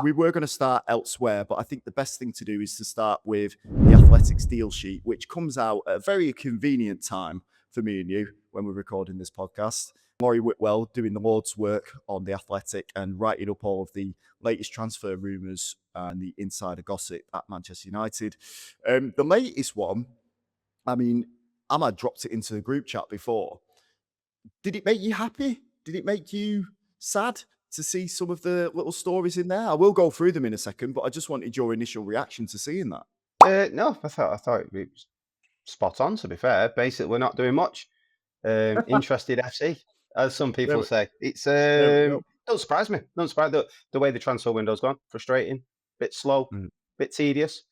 we were going to start elsewhere, but I think the best thing to do is to start with the Athletics deal sheet, which comes out at a very convenient time for me and you when we're recording this podcast. Laurie Whitwell doing the Lord's work on the Athletic and writing up all of the latest transfer rumours and the insider gossip at Manchester United. The latest one, I mean, Ahmad dropped it into the group chat before. Did it make you happy? Did it make you sad to see some of the little stories in there? I will go through them in a second, but I just wanted your initial reaction to seeing that. No, I thought it was spot on, to be fair. Basically, we're not doing much. Interested FC, as some people say. It's don't surprise me. Don't surprise the way the transfer window's gone. Frustrating, bit slow, bit tedious.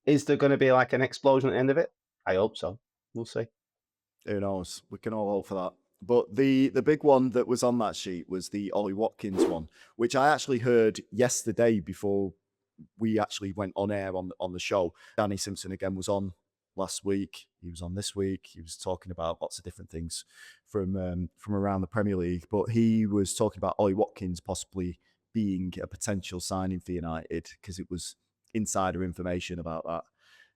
Is there going to be like an explosion at the end of it? I hope so. We'll see. Who knows? We can all hope for that. But the big one that was on that sheet was the Ollie Watkins one, which I actually heard yesterday before we actually went on air on the show. Danny Simpson again was on last week. He was on this week. He was talking about lots of different things from around the Premier League. But he was talking about Ollie Watkins possibly being a potential signing for United because it was insider information about that.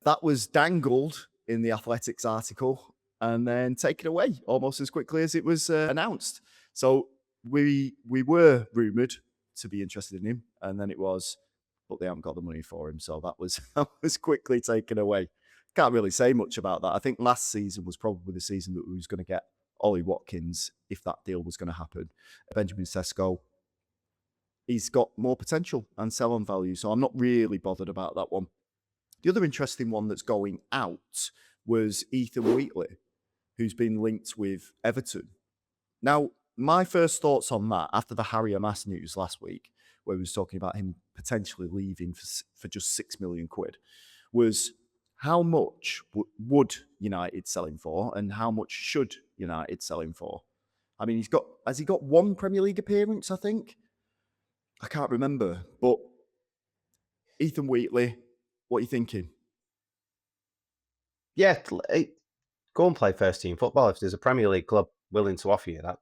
That was dangled in the Athletics article and then taken away almost as quickly as it was announced. So we were rumoured to be interested in him, and then it was, but they haven't got the money for him. So that was quickly taken away. Can't really say much about that. I think last season was probably the season that we was going to get Ollie Watkins if that deal was going to happen. Benjamin Sesko, he's got more potential and sell-on value, so I'm not really bothered about that one. The other interesting one that's going out was Ethan Wheatley, who's been linked with Everton. Now, my first thoughts on that after the Harry Amas news last week, where we was talking about him potentially leaving for just £6 million, was how much would United sell him for and how much should United sell him for? I mean, has he got one Premier League appearance, I think? I can't remember, but Ethan Wheatley, what are you thinking? Yeah, go and play first team football. If there's a Premier League club willing to offer you that,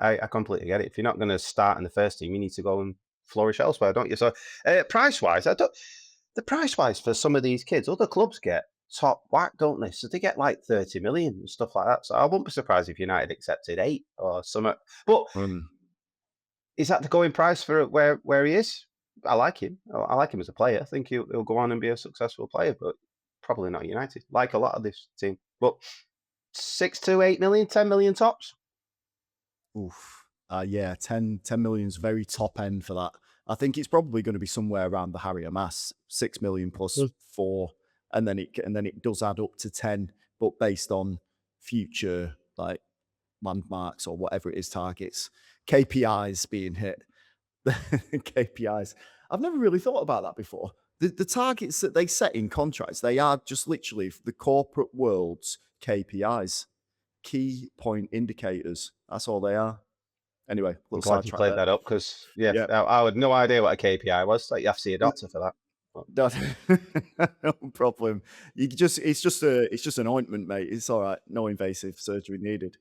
I completely get it. If you're not going to start in the first team, you need to go and flourish elsewhere, don't you? So price-wise, the price-wise for some of these kids, other clubs get top whack, don't they? So they get like 30 million and stuff like that. So I wouldn't be surprised if United accepted 8 or something. But is that the going price for where he is? I like him. I like him as a player. I think he'll go on and be a successful player, but probably not United, like a lot of this team. But 6 to 8 million, 10 million tops. Oof. 10 million is very top end for that. I think it's probably going to be somewhere around the Harry Amas, 6 million plus 4, and then it does add up to 10, but based on future like landmarks or whatever it is, targets, KPIs being hit. KPIs. I've never really thought about that before. The targets that they set in contracts, they are just literally the corporate world's KPIs, key point indicators. That's all they are. Anyway, I'm glad you played that up because I had no idea what a KPI was. Like you have to see a doctor for that. No problem. It's just an ointment, mate. It's all right. No invasive surgery needed.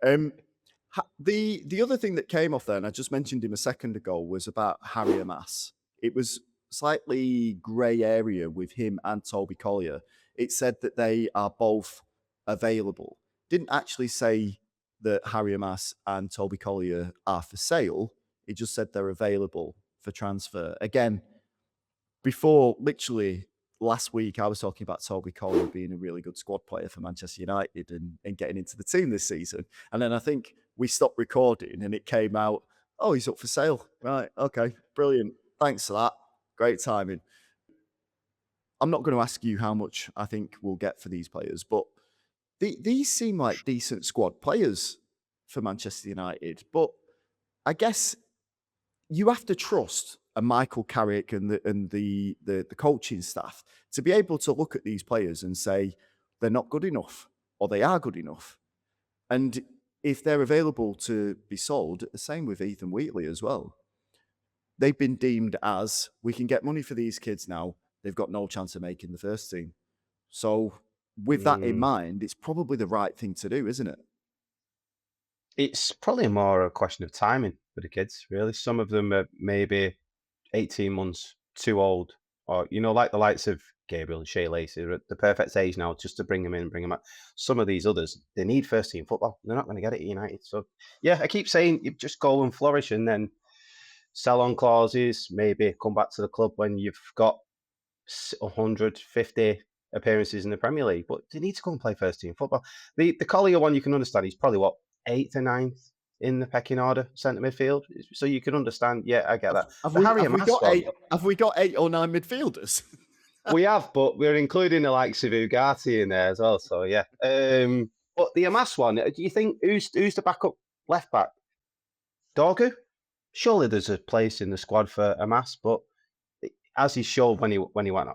The other thing that came off there, and I just mentioned him a second ago, was about Harry Amas. It was slightly grey area with him and Toby Collier. It said that they are both available. Didn't actually say that Harry Amas and Toby Collier are for sale. It just said they're available for transfer. Again, before literally last week, I was talking about Toby Collier being a really good squad player for Manchester United and getting into the team this season. And then I think we stopped recording and it came out, oh, he's up for sale. Right, okay, brilliant. Thanks for that. Great timing. I'm not going to ask you how much I think we'll get for these players, but these seem like decent squad players for Manchester United. But I guess you have to trust a Michael Carrick and the coaching staff to be able to look at these players and say they're not good enough or they are good enough. And if they're available to be sold, the same with Ethan Wheatley as well. They've been deemed as, we can get money for these kids now. They've got no chance of making the first team. So with that in mind, it's probably the right thing to do, isn't it? It's probably more a question of timing for the kids, really. Some of them are maybe 18 months too old, or like the likes of Gabriel and Shea Lacey are at the perfect age now just to bring them in and bring them out. Some of these others, they need first team football. They're not going to get it at United. So yeah, I keep saying you just go and flourish and then sell on clauses, maybe come back to the club when you've got 150 appearances in the Premier League, but they need to go and play first team football. The Collier one, you can understand, he's probably what, 8th or 9th in the pecking order, centre midfield. So you can understand, yeah, I get that. Have The we Harry have we Amass got one, 8? Have we got 8 or 9 midfielders? we have, but we're including the likes of Ugarte in there as well. So yeah. But the Amass one, do you think who's the backup left back? Dorgu? Surely there's a place in the squad for Amass, but as he showed when he went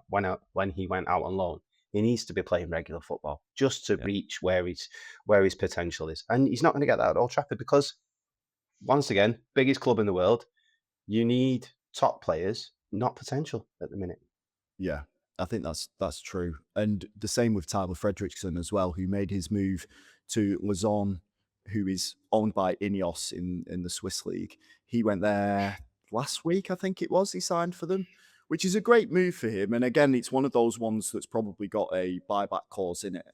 out on loan, he needs to be playing regular football just to reach where his potential is, and he's not going to get that at Old Trafford because, once again, biggest club in the world, you need top players, not potential at the minute. Yeah, I think that's true, and the same with Tyler Fredrickson as well, who made his move to Lausanne, who is owned by Ineos in the Swiss league. He went there last week, I think it was. He signed for them, which is a great move for him. And again, it's one of those ones that's probably got a buyback clause in it,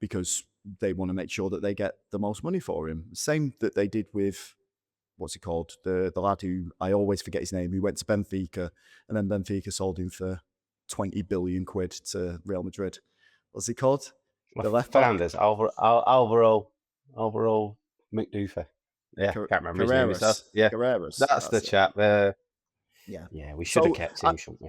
because they want to make sure that they get the most money for him. Same that they did with, what's he called? The lad who, I always forget his name, who went to Benfica, and then Benfica sold him for 20 billion quid to Real Madrid. What's he called? The left back? Fernandes, Alvaro McDoofy. Yeah, can't remember his name himself. Yeah, Carreras. that's the chap. Yeah. Yeah, we should have kept him, shouldn't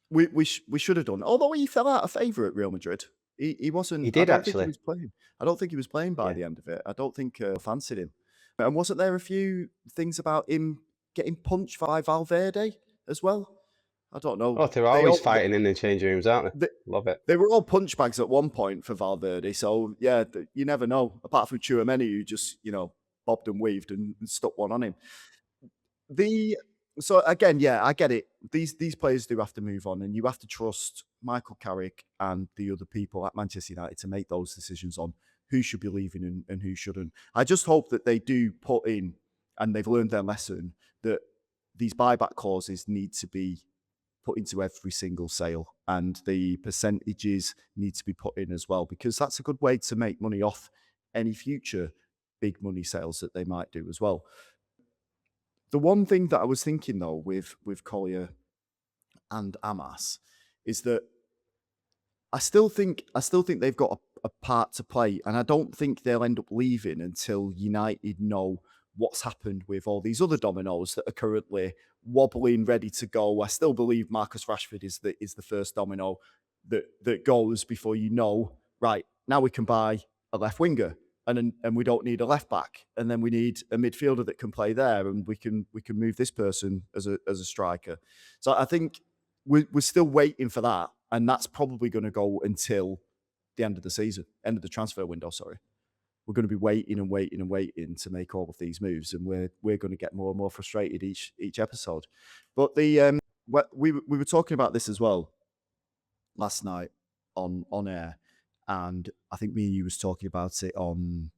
we? We should have done. Although he fell out of favour at Real Madrid. He wasn't. He did, I don't think actually. he was playing. I don't think he was playing by Yeah. the end of it. I don't think fancied him. And wasn't there a few things about him getting punched by Valverde as well? I don't know. Oh, they're always fighting in the changing rooms, aren't they? Love it. They were all punch bags at one point for Valverde. So yeah, you never know. Apart from Tchouaméni, who just bobbed and weaved and stuck one on him. So again, yeah, I get it. These players do have to move on, and you have to trust Michael Carrick and the other people at Manchester United to make those decisions on who should be leaving and who shouldn't. I just hope that they do put in, and they've learned their lesson, that these buyback clauses need to be put into every single sale, and the percentages need to be put in as well, because that's a good way to make money off any future big money sales that they might do as well. The one thing that I was thinking though with Collier and Amass is that I still think they've got a part to play, and I don't think they'll end up leaving until United know what's happened with all these other dominoes that are currently wobbling, ready to go. I still believe Marcus Rashford is the first domino that goes before right, now we can buy a left winger, and we don't need a left back, and then we need a midfielder that can play there, and we can move this person as a striker. So I think we're still waiting for that, and that's probably going to go until the end of the season, end of the transfer window. Sorry. We're going to be waiting and waiting and waiting to make all of these moves, and we're going to get more and more frustrated each episode. But we were talking about this as well last night on air, and I think me and you was talking about it on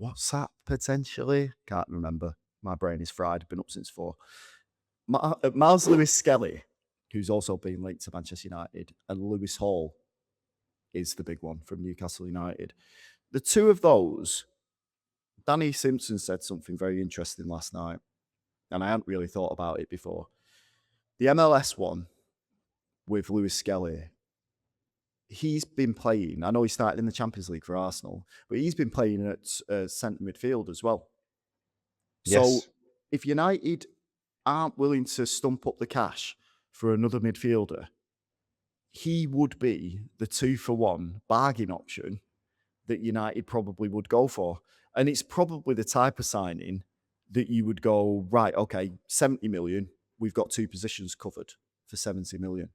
WhatsApp potentially. Can't remember. My brain is fried. I've been up since 4. Miles Lewis-Skelly, who's also been linked to Manchester United, and Lewis Hall is the big one from Newcastle United. The two of those, Danny Simpson said something very interesting last night, and I hadn't really thought about it before. The MLS one with Lewis-Skelly, he's been playing, I know he started in the Champions League for Arsenal, but he's been playing at centre midfield as well. Yes. So if United aren't willing to stump up the cash for another midfielder, he would be the 2-for-1 bargain option that United probably would go for. And it's probably the type of signing that you would go, right, okay, 70 million, we've got 2 positions covered for 70 million.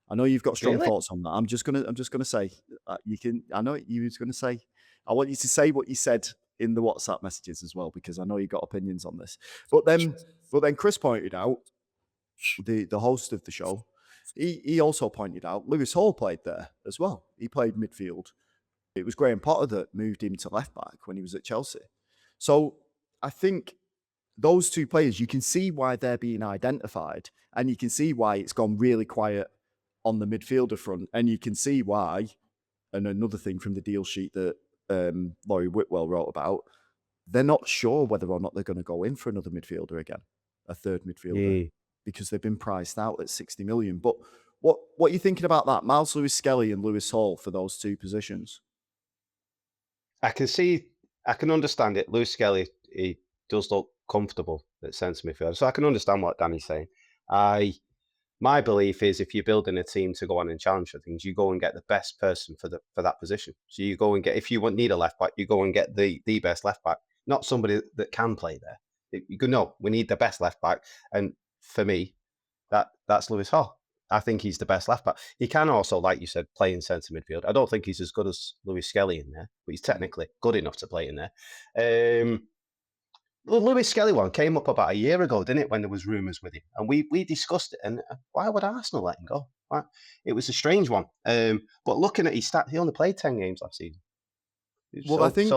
I know you've got strong thoughts on that. I'm just gonna say, I know you was gonna say, I want you to say what you said in the WhatsApp messages as well, because I know you got opinions on this. But then Chris pointed out, the host of the show, he also pointed out Lewis Hall played there as well. He played midfield. It was Graham Potter that moved him to left back when he was at Chelsea. So I think those two players, you can see why they're being identified, and you can see why it's gone really quiet on the midfielder front, and you can see why. And another thing from the deal sheet that Laurie Whitwell wrote about, they're not sure whether or not they're going to go in for another midfielder again, a third midfielder, Yeah. because they've been priced out at 60 million. But what are you thinking about that? Miles Lewis-Skelly and Lewis Hall for those two positions. I can understand it. Lewis-Skelly, he does look comfortable at centre midfield, so I can understand what Danny's saying. My belief is if you're building a team to go on and challenge for things, you go and get the best person for that position. So you go and get, if you need a left back, you go and get the best left back, not somebody that can play there. You go, no, we need the best left back, and for me, that's Lewis Hall. I think he's the best left back. He can also, like you said, play in centre midfield. I don't think he's as good as Lewis-Skelly in there, but he's technically good enough to play in there. The Lewis-Skelly one came up about a year ago, didn't it, when there was rumours with him? And we discussed it, and why would Arsenal let him go? It was a strange one. But looking at his stats, he only played 10 games last season. Well, I think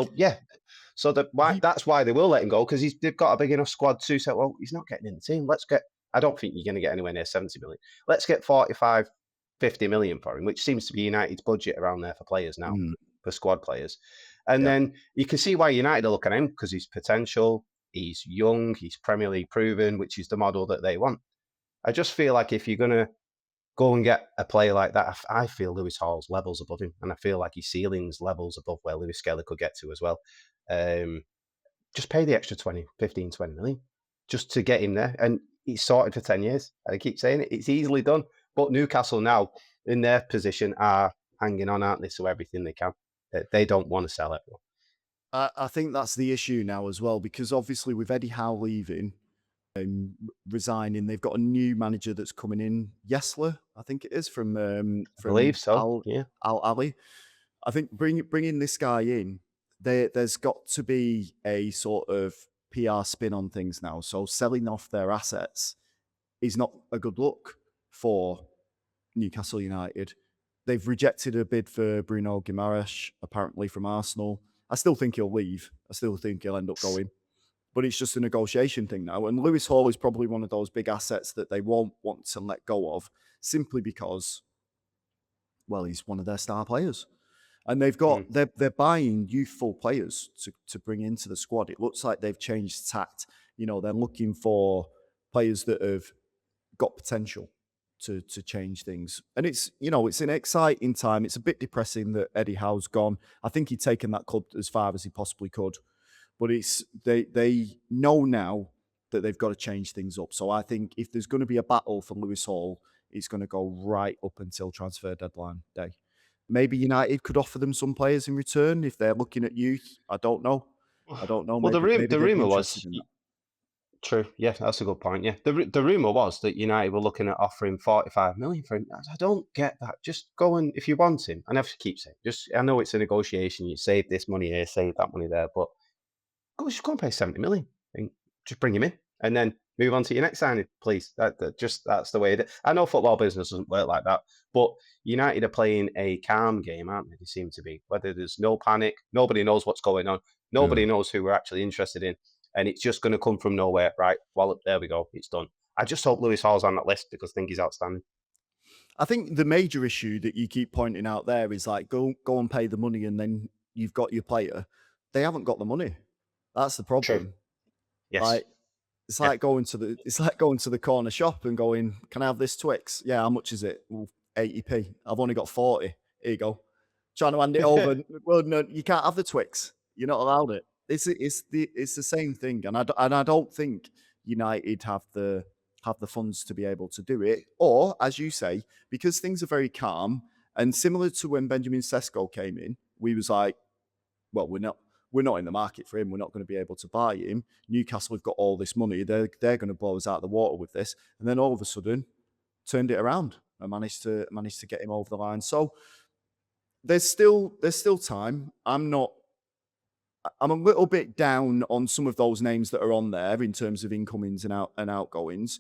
that's why they will let him go, because they've got a big enough squad to say, well, he's not getting in the team. I don't think you're going to get anywhere near 70 million. Let's get 45, 50 million for him, which seems to be United's budget around there for players now, for squad players. And then you can see why United are looking at him, because he's potential, he's young, he's Premier League proven, which is the model that they want. I just feel like if you're going to go and get a player like that, I feel Lewis Hall's levels above him, and I feel like his ceiling's levels above where Lewis-Skelly could get to as well. Just pay the extra 15, 20 million just to get him there, and he's sorted for 10 years. I keep saying it, it's easily done. But Newcastle now, in their position, are hanging on, aren't they, so everything they can. They don't want to sell it. I think that's the issue now as well, because obviously with Eddie Howe leaving, resigning, they've got a new manager that's coming in, Yesler, I think it is, from I believe so. Al Ali. I think bringing this guy in, there's got to be a sort of PR spin on things now. So selling off their assets is not a good look for Newcastle United. They've rejected a bid for Bruno Guimaraes, apparently from Arsenal. I still think he'll leave. I still think he'll end up going. But it's just a negotiation thing now. And Lewis Hall is probably one of those big assets that they won't want to let go of, simply because, well, he's one of their star players. And they've got they're buying youthful players to bring into the squad. It looks like they've changed tact. They're looking for players that have got potential to change things. And it's an exciting time. It's a bit depressing that Eddie Howe's gone. I think he'd taken that club as far as he possibly could. But they know now that they've got to change things up. So I think if there's going to be a battle for Lewis Hall, it's going to go right up until transfer deadline day. Maybe United could offer them some players in return if they're looking at youth. I don't know. Well, maybe the rumor was in that. True. Yeah, that's a good point. Yeah, the rumor was that United were looking at offering 45 million for him. I don't get that. Just go and, if you want him, I never keep saying, I know it's a negotiation. You save this money here, save that money there, but just go and pay 70 million and just bring him in, and then move on to your next signing, please. That's the way it is. I know football business doesn't work like that, but United are playing a calm game, aren't they? They seem to be. Whether there's no panic, nobody knows what's going on, nobody knows who we're actually interested in, and it's just going to come from nowhere, right? Well, there we go, it's done. I just hope Lewis Hall's on that list, because I think he's outstanding. I think the major issue that you keep pointing out there is like, go and pay the money, and then you've got your player. They haven't got the money. That's the problem. True. Yes. It's like going to the corner shop and going, "Can I have this Twix?" Yeah, how much is it? Well, 80p. I've only got 40. Here you go. Trying to hand it over. Well, no, you can't have the Twix. You're not allowed it. It's the same thing, and I don't think United have the funds to be able to do it. Or, as you say, because things are very calm, and similar to when Benjamin Sesko came in, we was like, well, we're not in the market for him. We're not going to be able to buy him. Newcastle have got all this money. They're going to blow us out of the water with this. And then all of a sudden, turned it around and managed to get him over the line. So there's still time. I'm a little bit down on some of those names that are on there in terms of incomings and outgoings.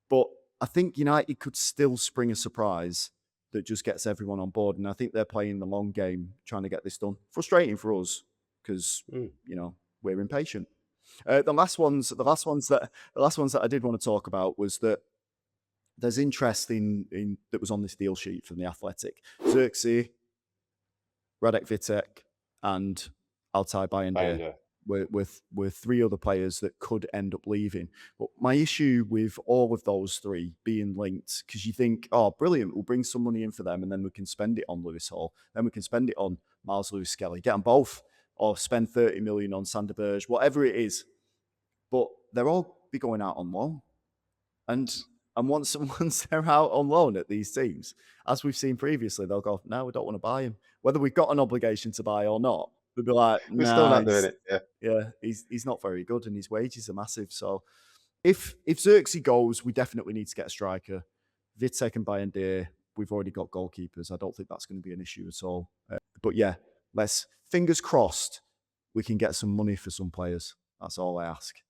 But I think United could still spring a surprise that just gets everyone on board. And I think they're playing the long game, trying to get this done. Frustrating for us, because we're impatient. The last ones that I did want to talk about was that there's interest in that was on this deal sheet from the Athletic. Xerxes, Radek Vitek, and Altay Bayındır Bayındır. were three other players that could end up leaving. But my issue with all of those three being linked, because you think, oh, brilliant, we'll bring some money in for them, and then we can spend it on Lewis Hall, then we can spend it on Miles Lewis-Skelly, get them both, or spend 30 million on Sander Berge, whatever it is. But they'll all be going out on loan. And once they're out on loan at these teams, as we've seen previously, they'll go, no, we don't want to buy him. Whether we've got an obligation to buy or not, they'll be like, We're still not doing it. yeah, he's not very good and his wages are massive. So if Xerxes goes, we definitely need to get a striker. Vitek and Bayındır, we've already got goalkeepers. I don't think that's going to be an issue at all. But yeah, fingers crossed, we can get some money for some players. That's all I ask.